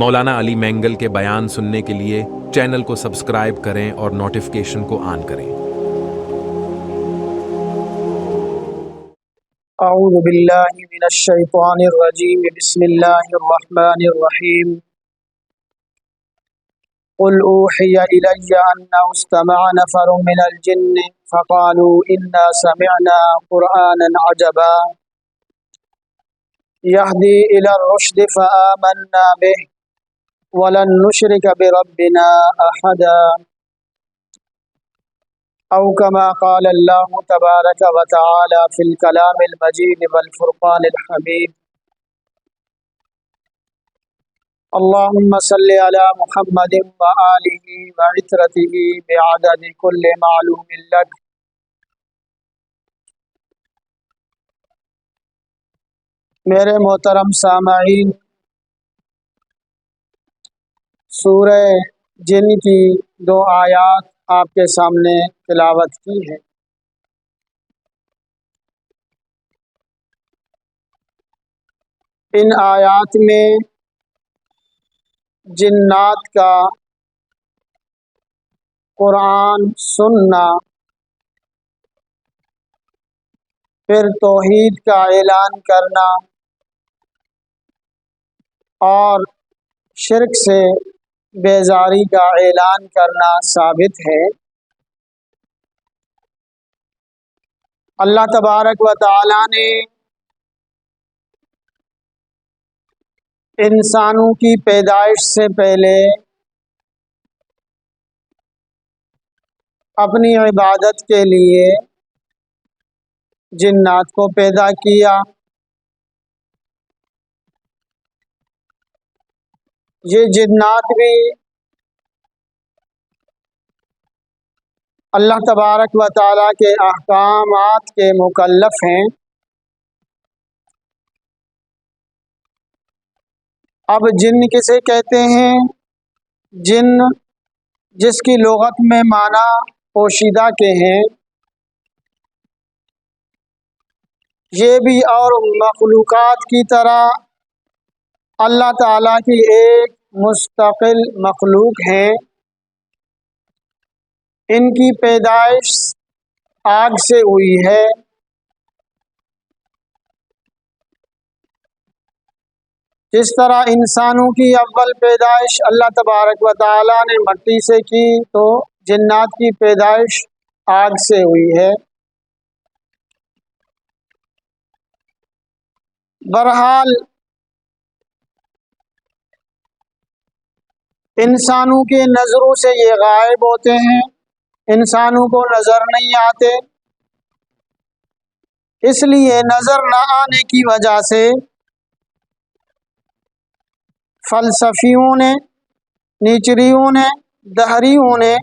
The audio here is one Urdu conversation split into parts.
مولانا علی مینگل کے بیان سننے کے لیے چینل کو سبسکرائب کریں اور نوٹیفیکیشن کو آن کریں۔ اعوذ باللہ من الشیطان الرجیم، بسم اللہ الرحمن الرحیم۔ قل اوحی الی انہ استمع نفر من الجن فقالوا انا سمعنا قرآنا عجبا یہدی الی الرشد فآمنا به ولن نشرک بربنا احدا او کما قال اللہ تبارک و تعالی فی الکلام المجید والفرقان الحمید۔ اللہم صلی علی محمد وآلہ وعترتہ بعدد کل معلوم لک۔ میرے محترم سامعین، سورہ جن کی 2 آیات آپ کے سامنے تلاوت کی ہے۔ ان آیات میں جنات کا قرآن سننا، پھر توحید کا اعلان کرنا اور شرک سے بیزاری کا اعلان کرنا ثابت ہے۔ اللہ تبارک و تعالی نے انسانوں کی پیدائش سے پہلے اپنی عبادت کے لیے جنات کو پیدا کیا۔ یہ جنات بھی اللہ تبارک و تعالی کے احکامات کے مکلف ہیں۔ اب جن کسے کہتے ہیں؟ جن جس کی لغت میں معنی پوشیدہ کے ہیں، یہ بھی اور مخلوقات کی طرح اللہ تعالیٰ کی ایک مستقل مخلوق ہیں۔ ان کی پیدائش آگ سے ہوئی ہے۔ جس طرح انسانوں کی اول پیدائش اللہ تبارک و تعالیٰ نے مٹی سے کی، تو جنات کی پیدائش آگ سے ہوئی ہے۔ بہرحال انسانوں کے نظروں سے یہ غائب ہوتے ہیں، انسانوں کو نظر نہیں آتے۔ اس لیے نظر نہ آنے کی وجہ سے فلسفیوں نے، نیچریوں نے، دہریوں نے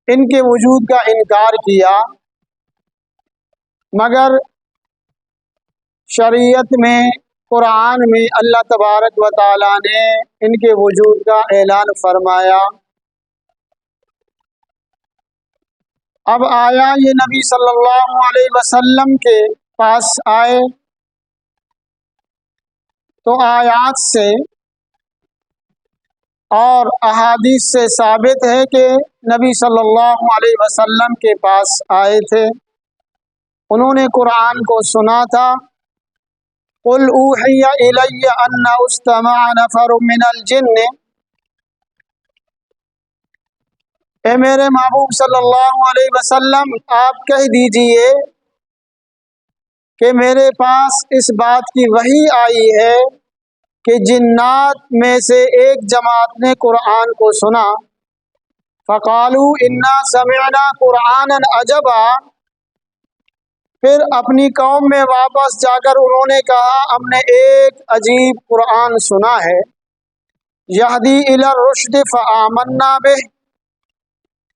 ان کے وجود کا انکار کیا، مگر شریعت میں، قرآن میں اللہ تبارک و تعالی نے ان کے وجود کا اعلان فرمایا۔ اب آیا یہ نبی صلی اللہ علیہ وسلم کے پاس آئے تو آیات سے اور احادیث سے ثابت ہے کہ نبی صلی اللہ علیہ وسلم کے پاس آئے تھے، انہوں نے قرآن کو سنا تھا۔ قل اوحی الی انہ استمع نفر من الجن، اے میرے محبوب صلی اللہ علیہ وسلم، آپ کہہ دیجئے کہ میرے پاس اس بات کی وحی آئی ہے کہ جنات میں سے ایک جماعت نے قرآن کو سنا۔ فقالوا انا سمعنا قرآنا عجبا، پھر اپنی قوم میں واپس جا کر انہوں نے کہا، ہم نے ایک عجیب قرآن سنا ہے، یہدی الی الرشد فآمنا بہ،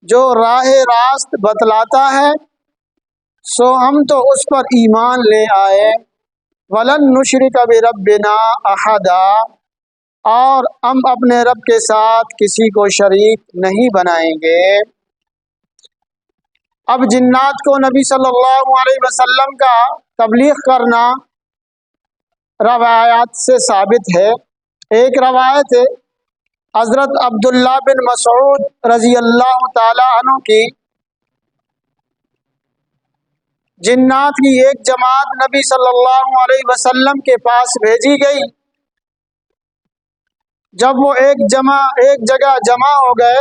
جو راہ راست بتلاتا ہے سو ہم تو اس پر ایمان لے آئے۔ ولن نشرک بربنا احدا، اور ہم اپنے رب کے ساتھ کسی کو شریک نہیں بنائیں گے۔ اب جنات کو نبی صلی اللہ علیہ وسلم کا تبلیغ کرنا روایات سے ثابت ہے۔ ایک روایت ہے حضرت عبداللہ بن مسعود رضی اللہ تعالی عنہ کی، جنات کی ایک جماعت نبی صلی اللہ علیہ وسلم کے پاس بھیجی گئی۔ جب وہ ایک جگہ جمع ہو گئے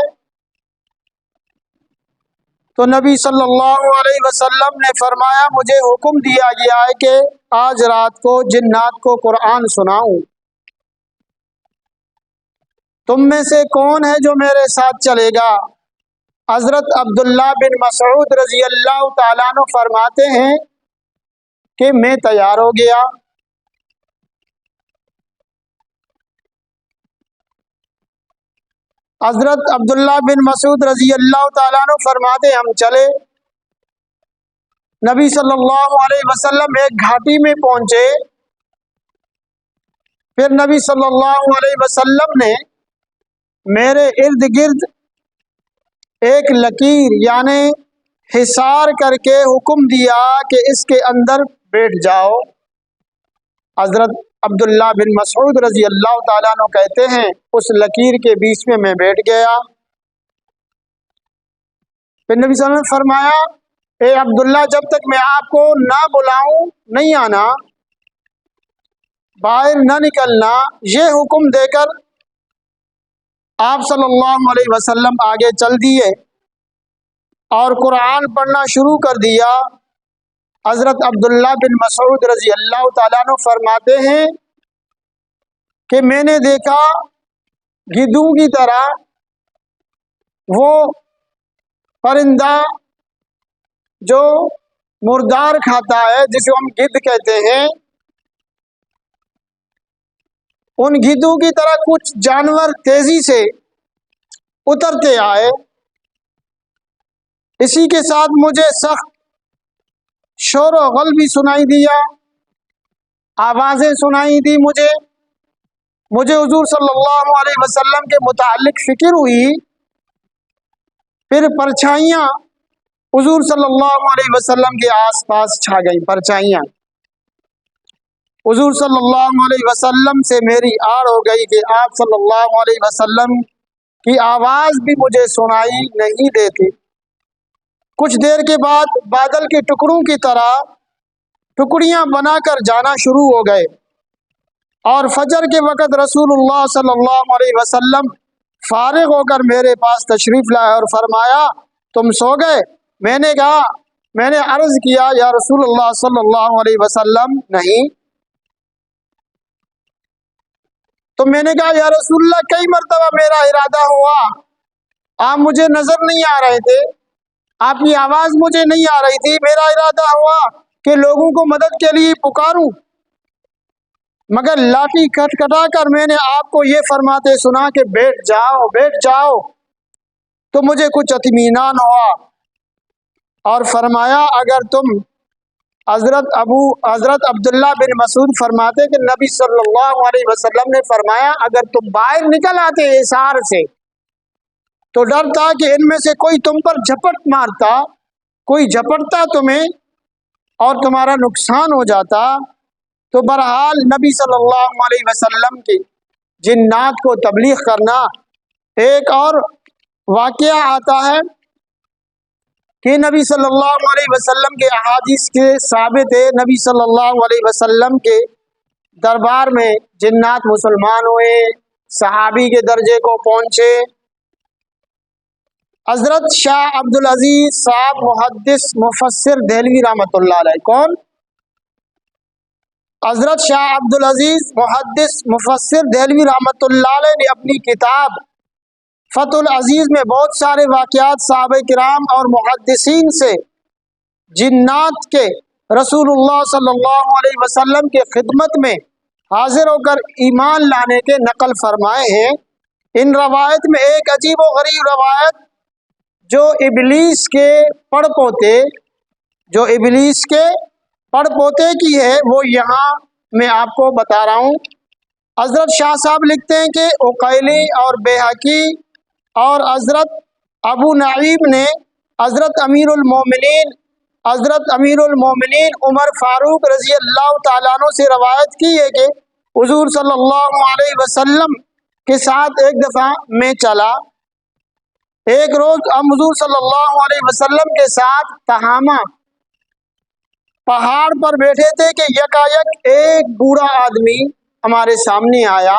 تو نبی صلی اللہ علیہ وسلم نے فرمایا مجھے حکم دیا گیا ہے کہ آج رات کو جنات کو قرآن سناؤں، تم میں سے کون ہے جو میرے ساتھ چلے گا؟ حضرت عبداللہ بن مسعود رضی اللہ تعالیٰ عنہ فرماتے ہیں کہ میں تیار ہو گیا۔ حضرت عبداللہ بن مسعود رضی اللہ تعالیٰ عنہ فرماتے ہم چلے۔ نبی صلی اللہ علیہ وسلم ایک گھاٹی میں پہنچے، پھر نبی صلی اللہ علیہ وسلم نے میرے ارد گرد ایک لکیر یعنی حصار کر کے حکم دیا کہ اس کے اندر بیٹھ جاؤ۔ حضرت عبداللہ بن مسعود رضی اللہ تعالیٰ عنہ کہتے ہیں اس لکیر کے بیچ میں بیٹھ گیا۔ پھر نبی صلی اللہ علیہ وسلم نے فرمایا اے عبداللہ جب تک میں آپ کو نہ بلاؤں نہیں آنا، باہر نہ نکلنا۔ یہ حکم دے کر آپ صلی اللہ علیہ وسلم آگے چل دیے اور قرآن پڑھنا شروع کر دیا۔ حضرت عبداللہ بن مسعود رضی اللہ تعالیٰ عنہ فرماتے ہیں کہ میں نے دیکھا گدھوں کی طرح وہ پرندہ جو مردار کھاتا ہے جسے ہم گدھ کہتے ہیں، ان گدھوں کی طرح کچھ جانور تیزی سے اترتے آئے۔ اسی کے ساتھ مجھے سخت شور و غل بھی سنائی دیا، آوازیں سنائی دی۔ مجھے حضور صلی اللہ علیہ وسلم کے متعلق فکر ہوئی۔ پھر پرچھائیاں حضور صلی اللہ علیہ وسلم کے آس پاس چھا گئیں۔ پرچھائیاں حضور صلی اللہ علیہ وسلم سے میری آڑ ہو گئی کہ آپ صلی اللہ علیہ وسلم کی آواز بھی مجھے سنائی نہیں دیتی۔ کچھ دیر کے بعد بادل کے ٹکڑوں کی طرح ٹکڑیاں بنا کر جانا شروع ہو گئے، اور فجر کے وقت رسول اللہ صلی اللہ علیہ وسلم فارغ ہو کر میرے پاس تشریف لائے اور فرمایا تم سو گئے؟ میں نے عرض کیا یا رسول اللہ صلی اللہ علیہ وسلم نہیں۔ تو میں نے کہا یا رسول اللہ کئی مرتبہ میرا ارادہ ہوا، آپ مجھے نظر نہیں آ رہے تھے، آپ کی آواز مجھے نہیں آ رہی تھی، میرا ارادہ ہوا کہ لوگوں کو مدد کے لیے پکاروں، مگر لاٹھی کھٹکھٹا کر میں نے آپ کو یہ فرماتے سنا کہ بیٹھ جاؤ بیٹھ جاؤ، تو مجھے کچھ اطمینان ہوا، اور فرمایا اگر تم حضرت عبداللہ بن مسعود فرماتے کہ نبی صلی اللہ علیہ وسلم نے فرمایا اگر تم باہر نکل آتے حصار سے تو ڈر تھا کہ ان میں سے کوئی تم پر جھپٹ مارتا، کوئی جھپٹتا تمہیں اور تمہارا نقصان ہو جاتا۔ تو بہرحال نبی صلی اللہ علیہ وسلم کی جنات کو تبلیغ کرنا۔ ایک اور واقعہ آتا ہے کہ نبی صلی اللہ علیہ وسلم کے احادیث کے ثابت ہے، نبی صلی اللہ علیہ وسلم کے دربار میں جنات مسلمان ہوئے، صحابی کے درجے کو پہنچے۔ حضرت شاہ عبدالعزیز صاحب محدث مفسر دہلوی رحمۃ اللہ علیہ، کون؟ حضرت شاہ عبدالعزیز محدث مفسر دہلوی رحمۃ اللہ علیہ نے اپنی کتاب فتح العزیز میں بہت سارے واقعات صحابہ کرام اور محدثین سے جنات کے رسول اللہ صلی اللہ علیہ وسلم کے خدمت میں حاضر ہو کر ایمان لانے کے نقل فرمائے ہیں۔ ان روایت میں ایک عجیب و غریب روایت جو ابلیس کے پڑ پوتے کی ہے وہ یہاں میں آپ کو بتا رہا ہوں۔ حضرت شاہ صاحب لکھتے ہیں کہ عقیلی اور بیہقی اور حضرت ابو نعیم نے حضرت امیر المومنین عمر فاروق رضی اللہ تعالیٰ عنہ سے روایت کی ہے کہ حضور صلی اللہ علیہ وسلم کے ساتھ ایک دفعہ میں چلا۔ ایک روز ہم حضور صلی اللہ علیہ وسلم کے ساتھ تہامہ پہاڑ پر بیٹھے تھے کہ یکایک ایک بوڑھا آدمی ہمارے سامنے آیا،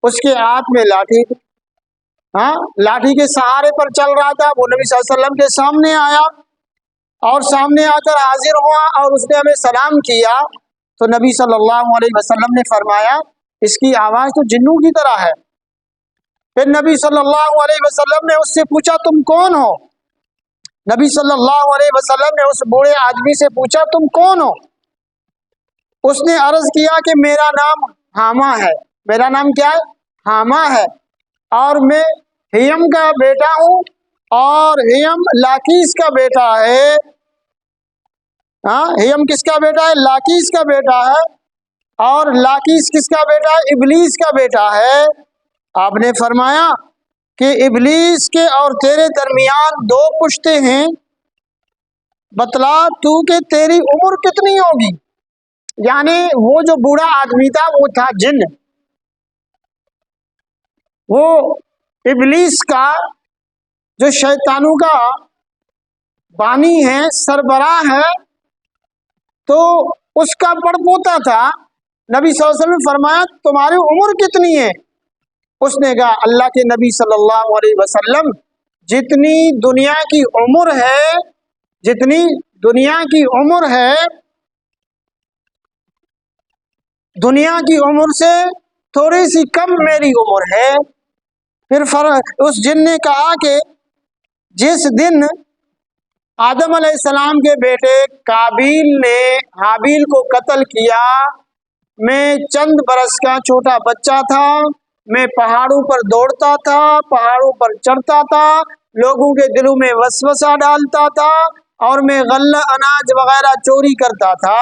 اس کے ہاتھ میں لاٹھی تھی، لاٹھی کے سہارے پر چل رہا تھا۔ وہ نبی صلی اللہ علیہ وسلم کے سامنے آیا اور سامنے آ کر حاضر ہوا اور اس نے ہمیں سلام کیا، تو نبی صلی اللہ علیہ وسلم نے فرمایا اس کی آواز تو جنوں کی طرح ہے۔ پھر نبی صلی اللہ علیہ وسلم نے اس سے پوچھا تم کون ہو؟ نبی صلی اللہ علیہ وسلم نے اس بوڑھے آدمی سے پوچھا تم کون ہو؟ اس نے عرض کیا کہ میرا نام حامہ ہے۔ میرا نام کیا ہے؟ حامہ ہے، اور میں ہیم کا بیٹا ہوں، اور ہیم لاکیس کا بیٹا ہے۔ ہیم کس کا بیٹا ہے؟ لاکیس کا بیٹا ہے، اور لاکیس کس کا بیٹا ہے؟ ابلیس کا بیٹا ہے۔ آپ نے فرمایا کہ ابلیس کے اور تیرے درمیان 2 پشتے ہیں، بتلا تو کہ تیری عمر کتنی ہوگی؟ یعنی وہ جو بوڑھا آدمی تھا وہ تھا جن، وہ ابلیس کا جو شیطانوں کا بانی ہے، سربراہ ہے، تو اس کا پڑپوتا تھا۔ نبی صلی اللہ علیہ وسلم نے فرمایا تمہاری عمر کتنی ہے؟ اس نے کہا اللہ کے نبی صلی اللہ علیہ وسلم جتنی دنیا کی عمر ہے، جتنی دنیا کی عمر ہے، دنیا کی عمر سے تھوڑی سی کم میری عمر ہے۔ پھر اس جن نے کہا کہ جس دن آدم علیہ السلام کے بیٹے قابیل نے حابیل کو قتل کیا، میں چند برس کا چھوٹا بچہ تھا، میں پہاڑوں پر دوڑتا تھا، پہاڑوں پر چڑھتا تھا، لوگوں کے دلوں میں وسوسہ ڈالتا تھا، اور میں غلہ اناج وغیرہ چوری کرتا تھا۔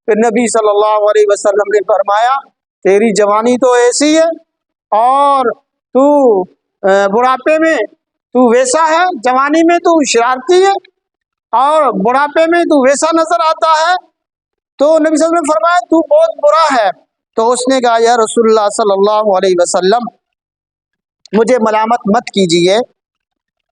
پھر نبی صلی اللہ علیہ وسلم نے فرمایا تیری جوانی تو ایسی ہے، اور تو بڑھاپے میں تو ویسا ہے، جوانی میں تو شرارتی ہے اور بڑھاپے میں تو ویسا نظر آتا ہے۔ تو نبی صلی اللہ علیہ وسلم نے فرمایا تو بہت برا ہے۔ تو اس نے کہا یا رسول اللہ صلی اللہ علیہ وسلم مجھے ملامت مت کیجیے،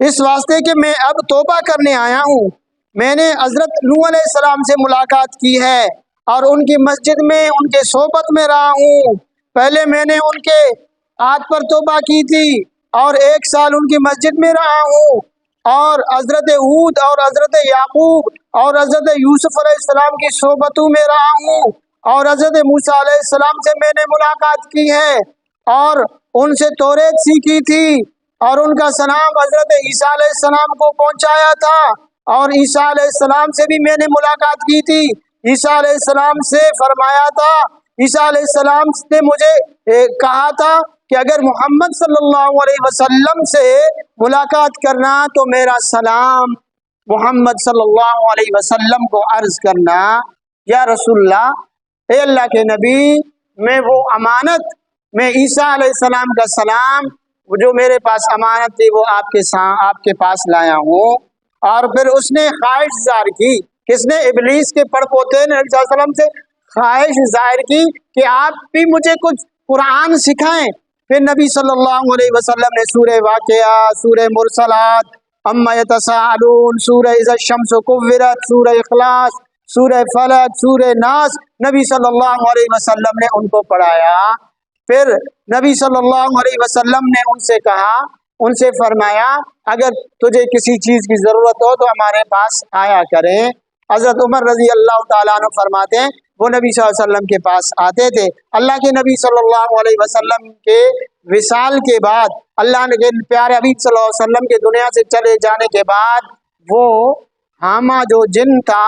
اس واسطے کہ میں اب توبہ کرنے آیا ہوں۔ میں نے حضرت نوح علیہ السلام سے ملاقات کی ہے اور ان کی مسجد میں ان کے صحبت میں رہا ہوں۔ پہلے میں نے ان کے ہاتھ پر توبہ کی تھی اور 1 سال ان کی مسجد میں رہا ہوں، اور حضرت ہود اور حضرت یعقوب اور حضرت یوسف علیہ السلام کی صحبتوں میں رہا ہوں، اور حضرت موسیٰ علیہ السلام سے میں نے ملاقات کی ہے اور ان سے توریت سیکھی تھی، اور ان کا سلام حضرت عیسیٰ علیہ السلام کو پہنچایا تھا، اور عیسیٰ علیہ السلام سے بھی میں نے ملاقات کی تھی۔ عیسیٰ علیہ السلام سے فرمایا تھا، عیسیٰ علیہ السلام نے مجھے کہا تھا کہ اگر محمد صلی اللہ علیہ وسلم سے ملاقات کرنا تو میرا سلام محمد صلی اللہ علیہ وسلم کو عرض کرنا۔ یا رسول اللہ، اے اللہ کے نبی، میں وہ امانت، میں عیسیٰ علیہ السلام کا سلام جو میرے پاس امانت تھی وہ آپ کے پاس لایا ہوں۔ اور پھر اس نے خواہش ظاہر کی، کس نے؟ ابلیس کے پڑپوتے نے نبی صلی اللہ علیہ وسلم سے خواہش ظاہر کی کہ آپ بھی مجھے کچھ قرآن سکھائیں۔ پھر نبی صلی اللہ علیہ وسلم نے سورہ واقعہ، سورہ مرسلات، اما یتساءلون، سورہ اذا الشمس کورت، سورہ اخلاص، سورہ فلق، سورہ ناس، نبی صلی اللہ علیہ وسلم نے ان کو پڑھایا۔ پھر نبی صلی اللہ علیہ وسلم نے ان سے کہا، ان سے فرمایا اگر تجھے کسی چیز کی ضرورت ہو تو ہمارے پاس آیا کریں۔ حضرت عمر رضی اللہ تعالیٰ عنہ فرماتے ہیں وہ نبی صلی اللہ علیہ وسلم کے پاس آتے تھے۔ اللہ کے نبی صلی اللہ علیہ وسلم کے وصال کے بعد، اللہ کے پیارے حبیب صلی اللہ علیہ وسلم کے دنیا سے چلے جانے کے بعد وہ حامہ جو جن تھا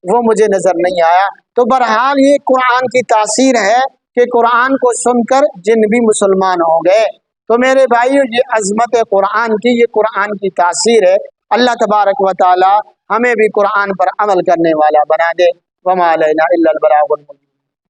وہ مجھے نظر نہیں آیا۔ تو بہرحال یہ قرآن کی تاثیر ہے کہ قرآن کو سن کر جن بھی مسلمان ہو گئے۔ تو میرے بھائیو، یہ عظمت قرآن کی، یہ قرآن کی تاثیر ہے۔ اللہ تبارک و تعالی ہمیں بھی قرآن پر عمل کرنے والا بنا دے۔ وما علینا الا البلاغ المبین۔